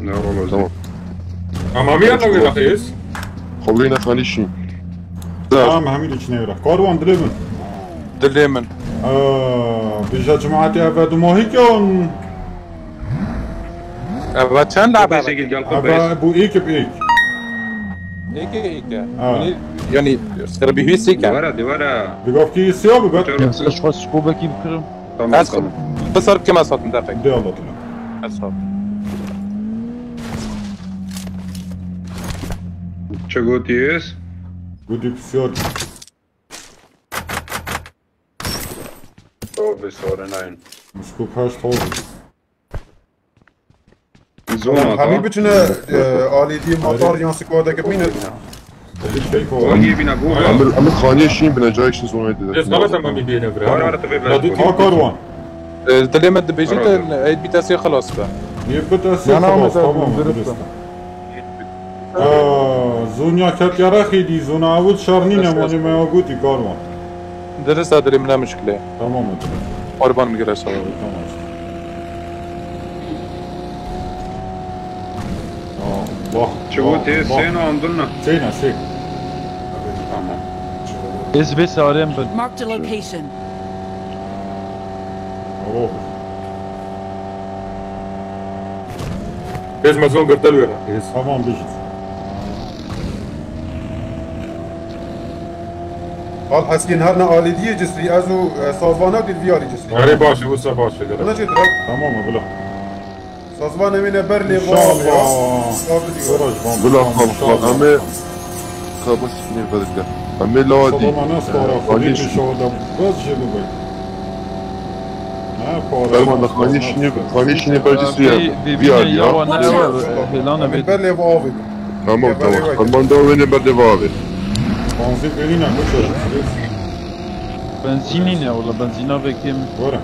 نه والله تمام امامي انا ولا رخيص خلينا خانيشين تمام حميد شنيرة كاروان دليمن دليمن بيجا جماعتي افادو ماهيكون و چند لعبه بس يجي قال افا بو ايك بايك هيك يعني سربي هي سيكا دوارا بيقف كي سيابو بات اش خاص كوباكي بكرم اسخن بصر كما صوت مدافع دي الله تلا اسخن چگو تیس قدي بسيار او بسار ناین مسكوك هاش طوبي زونا همین بتونه آلیدی مطار یا سکواده که بینه واجي بينا جوه عمل خانيشين بنجايكشن زون هيدي بس خلاص امامي بينا ورا برا تفي ها كاروان دليمن بيجيت عيد بيتاسي خلاص بقى يبقى تأسير خلاص تمام درسته زونيا كاتيارا خيدي زونا اول شارنين اماني ما يقوتي كاروان درس دليمن لا مشكله تمام درسته قربان میگیره سوال تمام الله چگو تیس سينا عندنا سينا سيك تمام از بي سارم بن Marked a location. روح بس مزون قلت له رخيص تمام بيجي حال حسكين هرنا آلیدی جسری ازو سازوانا دید ویاری جسری اري باشه وسا باشه اونا قال چه درک تمام بلا سازوان امینه بر ان لیوان شاء الله الله بلا عمي خلاص نير بدك عمي لودي طالما ناس طارا خليك شو ده بس جلو بي فرمان خانيشين برجسيا بيالي ها هلانا امین بيت بر لیوان آوید تمام تمام فرمان دو وين برد وابي بنزين بينينا كوشر بنزينين ولا بنزينا بكم ورا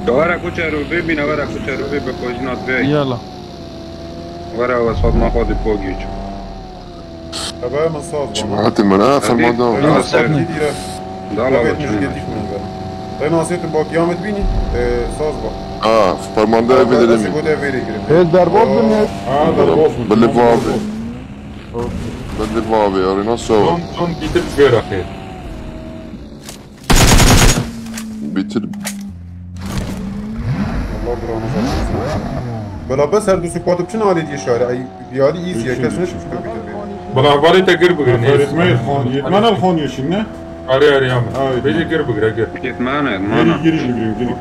ورا كوچارو ببينا ورا كوچارو بيبا كوجنات بي يلا ورا وصاد ما خود بوگيچ تبا من سازوان جماعة المنا فرمان دو کی دیره دالا بابت بچن مشکلتیش کنم برم تای ناسیت با قیامت بینی سازوان فرمان دو بس بدلمي بوده ویری گرم هل درباز بنيت هذا البوس باللي فابي باللي فابي ارينا سوا زون جيت في رخيص بيتر Allah buranı zaten. Bela bes her du squat بچن آلیدی شاره ای بیاری ایزیه کسی نشد که بیده بلا بالي تقر بقرن يتميت خان يتمنى الخان يشيلنا اري عم بيجي قر بقرا قر يتمانا جري يتمانا جري جري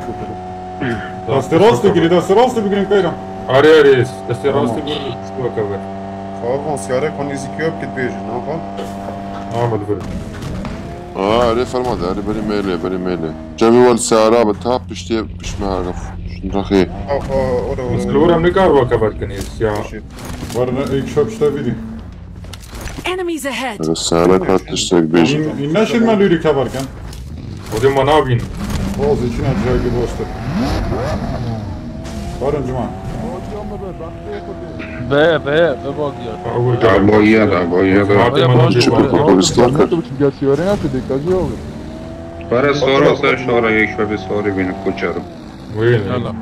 دست جري دست بقرن كيرا اري دستي راست سوا كبر Sağ siyare kon izikiyor kit beji ne yapalım? عامل برا اري فرمان دو اري بري ميلي جابي والسعرة بتاب بشتي بش ما اعرف شنو رخي O da بس كلورا من كار كبر كنيس يا ورنا ايك شوب شتافيدي Enemies ahead. السعرة كانت تشترك بيجي الناس المالوري كبر كان ودي منابين باز içine acayip bastı. Varın cuma. به باقيات اول عبويات كردستان كرد برا سورا سر شورا یک شبه سوری بین کوچارو وين يلا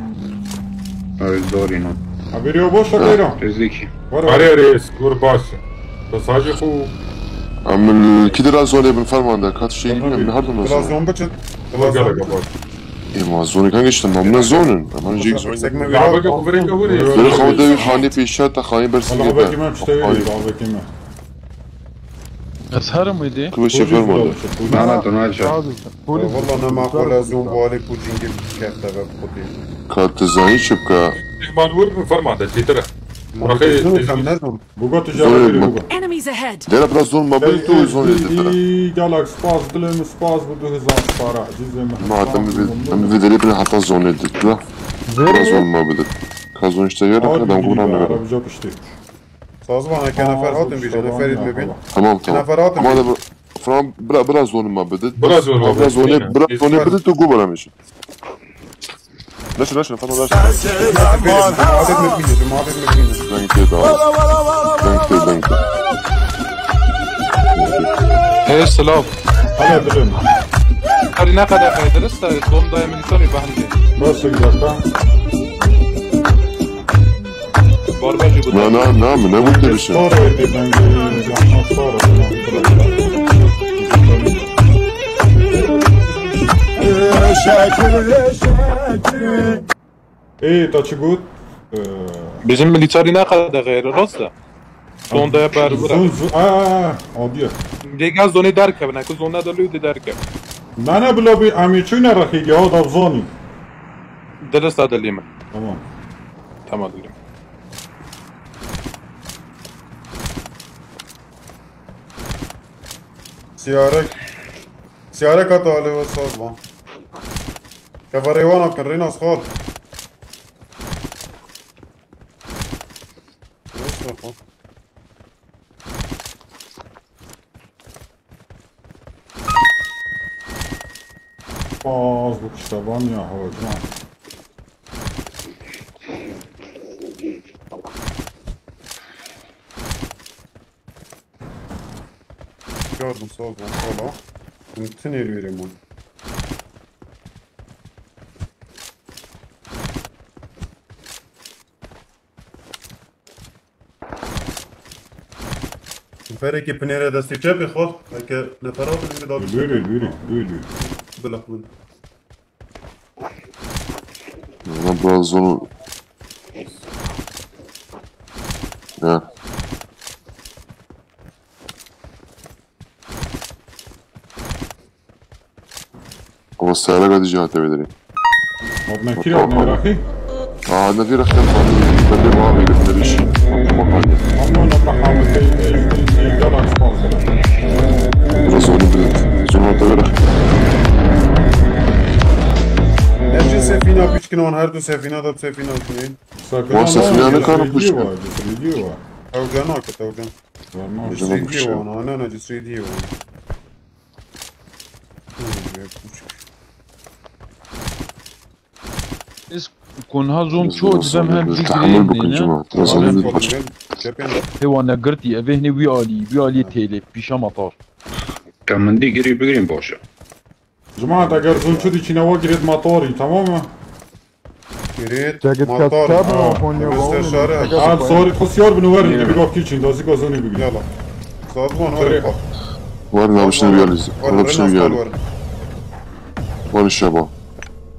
آره دارینو Haberi o boş kayra. تزدیکی Var اري سكور باش بس هاجي خو عمل كده رازولي بالفرمان ده كات شيء من هذا Biraz النظام yon bıçın. قال باش ايه ما زوني كان يشتم من زونن اما نجيك زون Sekme لعبك bir خبرك وري بل خود خاني بيشات خاني برسي Allah belki ben ştavidi belki ben. اسهر ميدي كل شيء فرمان نه نه تو ناچه Valla ne makul az yon bali bu cingil kefte ve kudi. كانت زاني شبكة ما نور من فرما ده ترى Zonu kam ne zonu? Buga ticaret buga. Enemies ahead. دينا بلا زون ما بلتو زون يدترا Galak spas dilim spas bu 2000 para. Cizem. ما عم في دليل حتى زون يدترا بلا زون ما بدت كازون اشتغل adam قران نغير Arabca pişti. Sazvan eke nefer hatun bir jade ferid bebin. تمام تمام نفرات ما هذا فرام بلا زون ما بدت بلا زون ما بلا زون بدت. بلا زون بدت تقوم ولا مش ليش فضل ليش Adet mekmini, adet mekmini. Thank you dog thank you ايه السلام Hala dilim. ميليتاري ناقد أخي درست زون دايما ميليتاري بحلي بس bir dakika. بارباجي قدام نعم ne bu bir şey. Sonra edilden geliyor. Sonra. ايه تاتشيجوت Bizim ميليتاري ناقد غير راسته زون دايما باربرا عادیه دیگه زونی درکه بنا که زون ندارید درکه نه بلا بی امیچوی نرخیگی ها دافزانی درست ادلیمه تمام تمام دیدم سيارة كتالي والصوت كفريوانا كرينا صخال باز بکشتبان یا هواجمان Gördüm soldan sola. Bütün el vereyim onu. الفرق بنيرة دستي جاب يخوض هيك لفرات اللي بدأ بيري بلا من Ben biraz onu... Ya. Ama seyre kadar cihat edebilirim. Abna kira ne rahi? أنا في رخام بدي ما أبي قلت Ama ona بحاول يجرب سبونسر رسولي بزمان تبرخ Önce Sefina Piçkinon her du Sefina da Sefina oturuyor. Sakın Sefina ne kadar puşka? puşka? Srediyo Tavcan akı tavcan. var. Srediyo ona ana acı Srediyo. كونها زوم شو قدام هم تحمل بكل جيجرين جماعة رسولي بالبشر هو انا قرتي افهني ويالي تيلي بيشا مطار كان دي قريب قريب باشا جماعة اگر زون شدی چی نوا گرید مطاری تمامه Girit, Jacket motor, kaptan oynuyor. müsteşarı. Al sorry خسيار بنوري اللي بيقف كيتشن دازي كوزوني بيقول Yala. Sazman var ya. وارنا باش نبياليز ولا باش نبيالي وين الشباب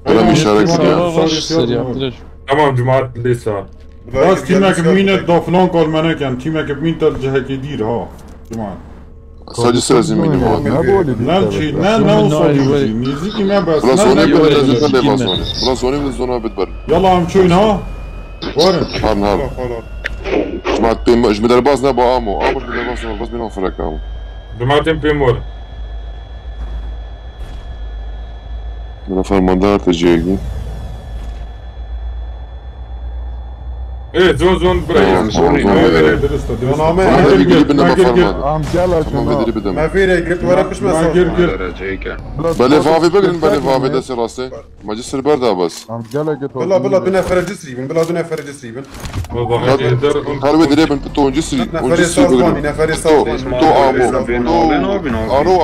ولا مشارك فيها تمام جماعة لسه بس تيمك مين دافلان قال منه كان تيمك مين ترجع كدير ها جماعة ساجي سلازم مني مواد لا شيء لا وصل نيزيكي ما بس بلا زوني لا بدل خلي بازوني بلا زوني من الزونة بتبر يلا عم تشوين ها وارن هارن هارن جماعة بيم جمدر باز نبا امو امو جمدر باز بس بينهم فرق امو جماعة بيمور من فرماندار تجيكي ايه زون برايم سوري هذا بيجري بنا فرماندار عم جالك تمام بدري بدم ما في رجلت ورا مش مسافر. درجيك بلي فافي بقرن بلي فافي دس راسي ماجستر بردا بس عم جالك بلا بنا فرج سريبن بلا بنا فرج سريبن. هذا بدري بن بتو جسري نفر سازمان نفر سازمان. تو امو ارو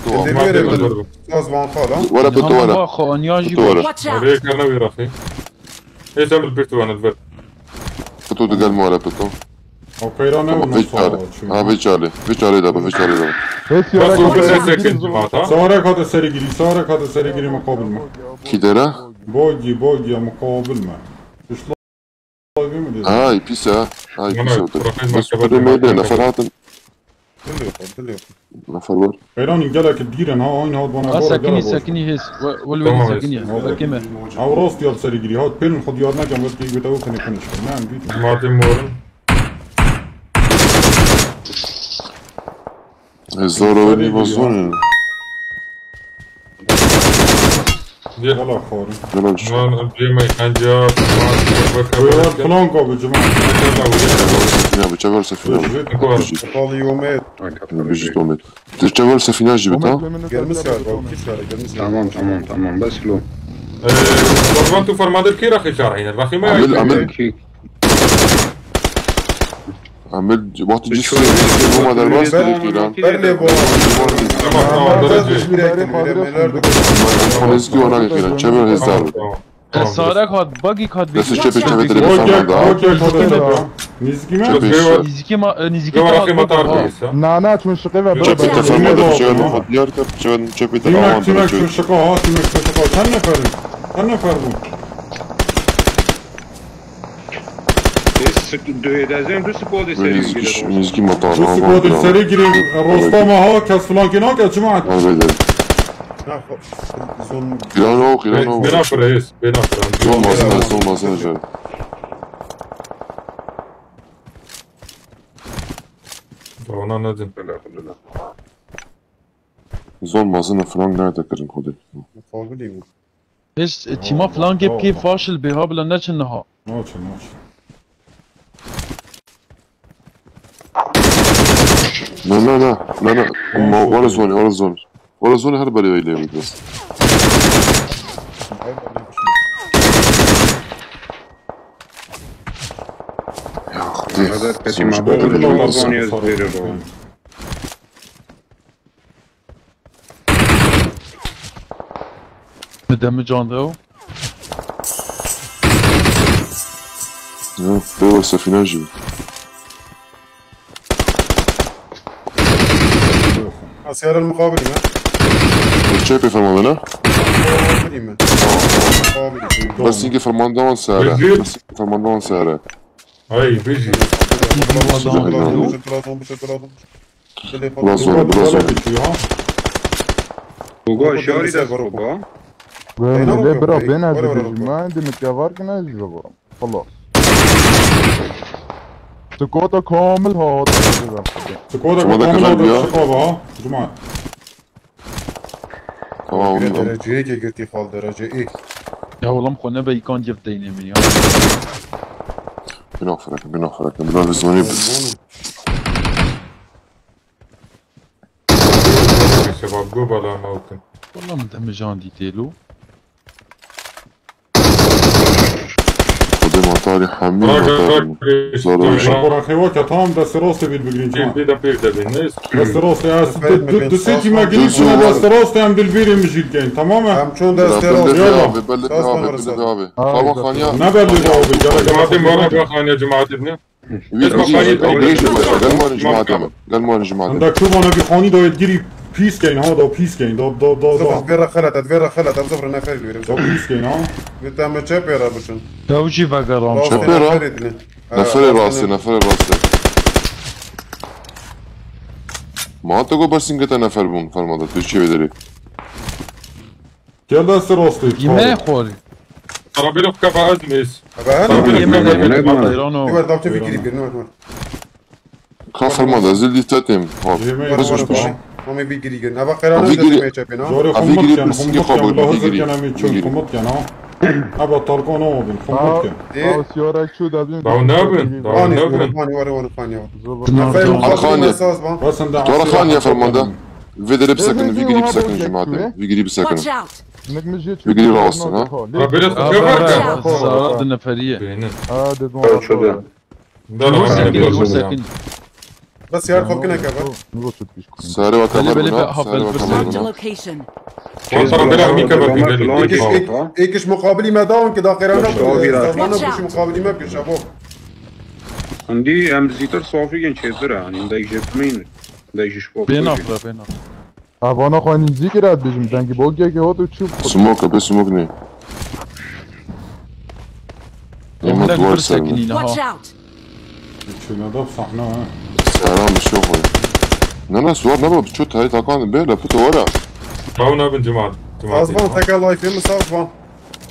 تو سازمان خاله. ولا بتو ولا خانياجي بتو ولا Watch out! هوريك انا ويرافي ايه تعمل بيتو انا البيت بتو دقل ولا بتو وكيران فيتشاري ها فيتشاري دابا فيتشاري هيك بس هو بس يا سكند جماعة سارك هذا سريجري سارك هذا سريجري مقابل ما كيدرا بوجي مقابل ما ايش لا هاي بيسا هاي بيسا بس بدو ميدي نفر هاتن نفر ور كيران ينقلك الديرن ها هين هاد وانا ساكني هيس والولي ساكني كما او راست يال سريجري هاد بين خد يار نكم بس كي بتاو خني كنش نعم بيت جماعة بيمور الزورو اللي بزون يلا خاري يلا شو جماعة بيما كانجا ويار فلانكو بالجماعة يا بتشغل سفينة طال يومين. بيجي توميت تشغل سفينة جبتها Gelmiş galiba. Hiç var gelmiş. تمام بس لو والله فرمادر كي راخي شارعين الراخي ما عمل عمل وقت جسر هما در راست الكلام برلي بو خلصكي وانا الكلام شبه هزار سارك هات باقي هات بس بيجي الشبه شبه تلي اوكي فرماندا اوكي هذا نيزكي ما نزيكي ما نزيكي جوا اخي ما مطار رئيسة نعناع من شقيبة شبه فرماندا شبه مخديار شبه تيمك تلعوان تيمك في الشقة ها تيمك في الشقة كان نفر كان نفر دو سكواد سری بگیره نزكي مطار بس قد السري جري الرستم ها كاس فلان كناك يا جماعة كيلانو كيلانو بناف رئيس بناف زون مازن جاي وانا نازل زون مازن فرانك نايتا كرن خودي ايش تيما فلان جيب كيف فاشل بها بلا نتشنها ماشي ماشي لا لا لا لا لا ولا زوني ولا زوني ولا زوني هرب لي ويلي بس يا اختي هذا كتي مع بول الألبانية زبير مدام جان ذو ايوه السفينة جي السيارة المقابلة شايفي في المدينة مقابلة بس يجي في المنطقة وان سعره بس يجي في المنطقة وان سعره هاي بيجي بلازون بلازون وقا شاري دست بابا ليه برا بين هذا ما عندي متكفر كنا يجوا خلاص سكوتة كامل هذا سكوادك شو بدك كامل أخلي هذا إياه؟ الشقة ها جماعة تمام درجة هيك قلتي خال درجة ايه يا والله مخونا بيكون جيب ديني مني بنوفرك بنوفر الزماني شباب جو بلا موتن والله مدام جان دي تيلو خدي مطاري حميد مطاري زارش قرآن خيوك تام دست راست بيد بگرین جماعة بيدا بيدا بالناس دست راست دو سيتي ما قريب شنا دست راست هم دلبيري مجيد جاين تماما هم چون دست راست بلد بلد بلد خابا خانيا نبرد جوابي جماعة جرى مرة خان يا جماعة ابني قال ماني جماعة عندك شوف انا بخاني دايت جري بيس كاين ها دا بيس كاين دا دا دا زفر دا فيرا خلت هم زفر نفر اللي دا بيرم بيس كاين ها قلت هم تشابيرا بشن توجي فقرام نفر راسي ما تقول بس انك نفر بون فرماده تو چی بداری كيل دست راستي يما خوري ترى بيلوك كفا ازميس يما يبقى يما ضبط في كريب نور كان فرماده زل دي تاتم بس مش بشي هم بيجري جن ابا قرانه أبي جري. دست تشابينا جاري أبي خمت جري كان بس خمت يجي كان خابر، لهزر بيجري. كان امي بيجري. چون خمت كان ها ابا طلقان اوبن خمت كان سيارة شو دابين باو نابن باو فاني نابن فاني ورا فاني على خانية. بس عند ترى خان يا فرماده في درب سكن في قريب سكن جماعه في قريب Watch سكن out! انك مش جيت بيجري راسه، ها؟ بيلوك برا كفا السيارات النفرية بينن هذا دون شده ده لا ساكن ساكن بس يار خوب كنا كفا ساري وكاميرا بلي بنا بقى ساري حفل وكاميرا Marked a بنا location. ترى بيلوك مي كفا في ايكش مقابلي ما داون كده قرانه Watch مش out. مقابلي ما بكش ابو عندي ام زيتر صافي جن چیزره يعني عندك جتمين عندك شباب بينافرة بينافرة افانا خاني زيكرات بيجم دنگي بوگه که هاتو چوب سموك بس سموكني يما هناك دوار بر سرنا ساكنين Watch ها out! شنو ده صحنا ها سارا مش شوفه نانا سوار نبا بتشوت هاي تاكان بيلا بتو ورا باو نابن جماعة اصلا تك الله يفهم صافا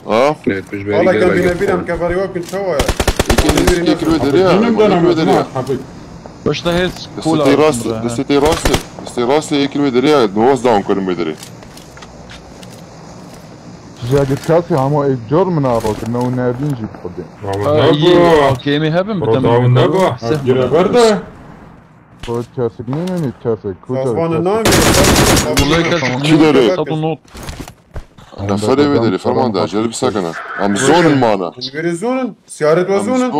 اه والله كان بينا بينا مكفر يوكل شو يكل ودريا جنب ده انا يكل ودريا مجموعة حبيب باش ده هيك دستي راسي دستي راسي يكل ودريا نواز داون كلهم ودري جاكت كاسي همو ايك جور من عراك انه نابين جيب قدام باو نابن كيمي هبن باو نابن جرى برده خود كاسك نيني كاسك صافان كوتا النام كي داري النوط نفري ودري فرمان دا جرب سكنه ام زون المانا غير زونن سيارة ام وزونن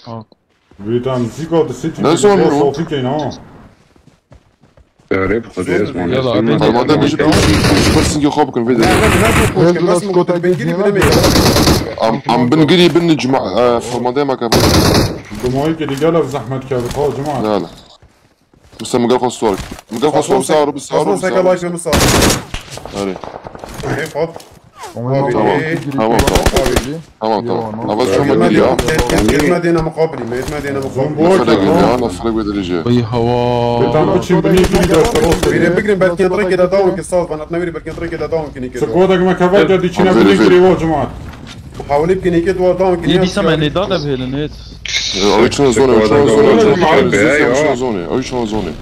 زون بيتام زيكو السيتي لا زون برو. صوفي كاين ها تعرف خذ اسمه يلا، أبين. فرماده بيجي برسنجي خوبكم في لا ذا لا لا بس ممكن بنجري بنمي عم بنقري بنجمع فرماده ما كان دموي كي قال في زحمه كابت ها جماعه لا لا بس مقال خصورك مقال خصور بسعره اصلا سايكل بسعره لايك مسار هاري ايه فوت تمام تمام تمام بس شو ما ادري ما دينا مقابلي ما دينا مقابلي فرق انا فرق بدرجه اي هوا بيتام اتشم بني كي بيري بقرن بالكين طريق كده داون كصاص انا تنوري بالكين طريق كده داون كني كده سكودك ما كفاك دي تشينا بني كريو جماعه حاولي بكني كده داون كني يدي سمع نداء بهلن هيت اوي شنو زوني شنو زوني اوي شنو زوني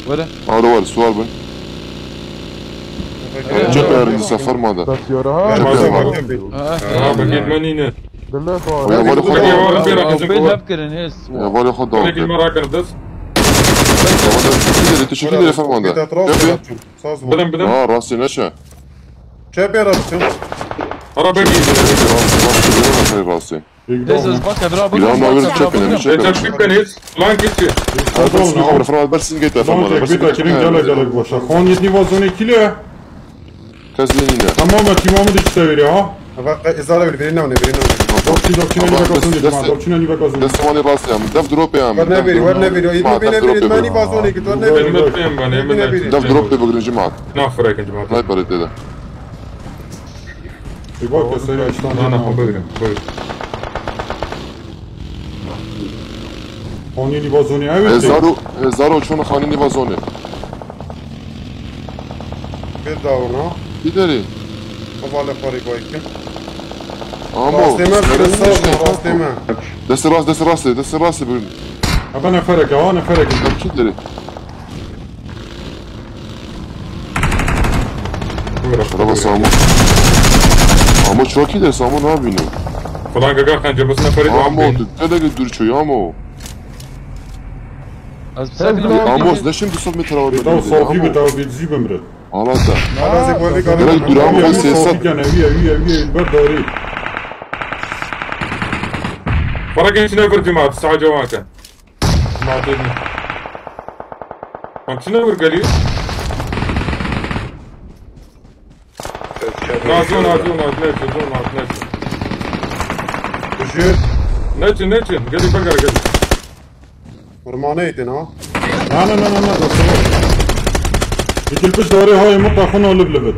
ولا هذا هو السؤال بن جبر السفر ماذا تسيرها بقيت مانينا بالله يا ولد خد بين هبكرن هيس يا ولد خد هيك المره كانت بس انت شو اللي فهم هذا بدن اه راسي نشا شاب يا رب ارى بقيت راسي هيس باكا برا لا ما اقول تشكل انا انت شكل كيف كان هيس لان كيتش بس خبر فراد بس نجيت فهم هذا بس بيتا كريم جالك باشا خون يتني وازوني كيلو كازلينينا تمام تيمام دي تشتري ها ازاله بالبرينا ونبرينا دوكتينا ني بكازوني جماعه دوكتينا ني بكازوني بس ماني راسي يا عم دف دروب يا عم ورنا بيري يدو ماني بازوني كنت ورنا بيري دف دروب بقول جماعه لا فرق يا جماعه سنايبر هذا يبقى سريع اشتغل انا بقرا خوني ني بازوني اوي زارو شلون خانيني بازوني بداورنا يدري وفاله فريق وايكن امو راستما بالصوت راستما دس راسي بقول انا فرق انا فرق شو تدري ربا سامو امو شو كده سامو ne yapıyorsun? فلان قاقا كان جبسنا فريق Ammo وعم تلاقي الدور شو يامو از بسبب امو ده şimdi صوب متر var بتاو صوفي بتاو بيتزي بمرد Allah da خلاص يقول لك direkt duran هي bu siyasat كان هي البردوري فرق شنو يقول جماعه الساعه جواكا ما عطيني شنو يقول قليل نازون نجن قلي بقر قلي ورمانيتنا لا يمكن بس دوري هاي مطا خنو لبلبت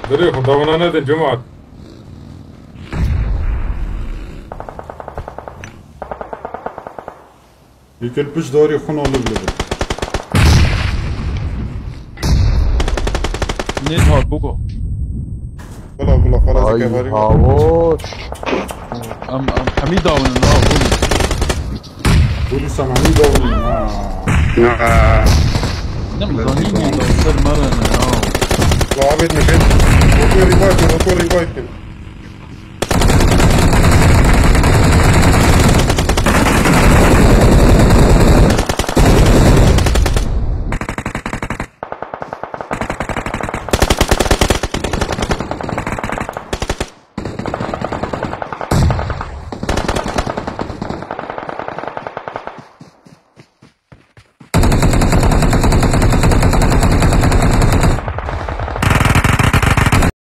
دريخ ضمنا نادي جماعه يمكن بس دوري خنو لبلبت نيت هاد بوكو والله خلاص اي كفاري هاوش ام حميد داون ولي سامعني دوري نعم ظنيني لو صار مرة لعبت مكان وكل ريفايف